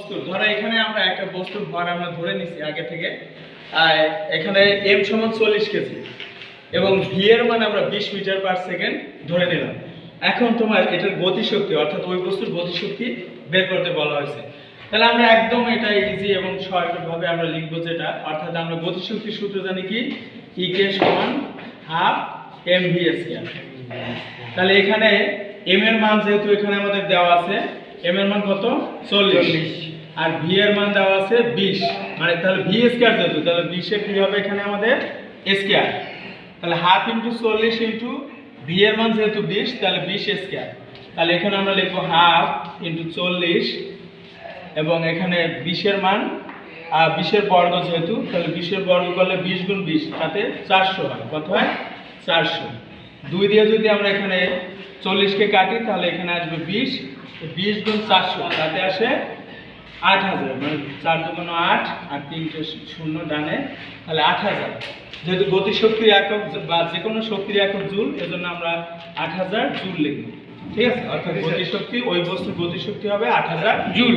বস্তু, ধরো এখানে আমরা একটা বস্তুর ভর আমরা ধরে নিছি আগে থেকে, এখানে m সমান 40 কেজি এবং v এর মান আমরা 20 মিটার পার সেকেন্ড ধরে নিলাম। এখন তোমার এটার গতিশক্তি অর্থাৎ ওই বস্তুর গতিশক্তি বের করতে বলা হয়েছে। তাহলে আমরা একদম এটা ইজি এবং সহজভাবে আমরা লিখবো যেটা, অর্থাৎ আমরা গতিশক্তির সূত্র জানি কি, E কে সমান হাফ mv স্কয়ার। তাহলে এখানে m এর মান যেহেতু এখানে আমাদের দেওয়া আছে, m এর মান কত 40 আর v এর মান দেওয়া আছে 20, মানে তাহলে v স্কয়ার যেহেতু, তাহলে 20 এর কি হবে এখানে আমাদের স্কয়ার। তাহলে হাফ ইনটু 40 ইনটু v এর মান যেহেতু 20, তাহলে 20 স্কয়ার। তাহলে এখানে আমরা লিখব হাফ ইনটু 40 এবং এখানে 20 এর মান 20 এর বর্গ যেহেতু, তাহলে 20 এর বর্গ করলে 20 গুণ 20 তাতে 400 হয়। কত হয় 400। 2 দিয়ে যদি আমরা এখানে 40 কে কাটি তাহলে এখানে আসবে 20, 20 গুণ 400 তাতে আসে 8000, মানে 4 দুগুণ 8 আর 3টে 0 ডানে, তাহলে 8000। যেহেতু গতিশক্তির একক বা যে কোনো শক্তির একক জুল, এজন্য আমরা 8000 জুল লিখব। ঠিক আছে, অর্থাৎ গতিশক্তি, ওই বস্তুর গতিশক্তি হবে 8000 জুল।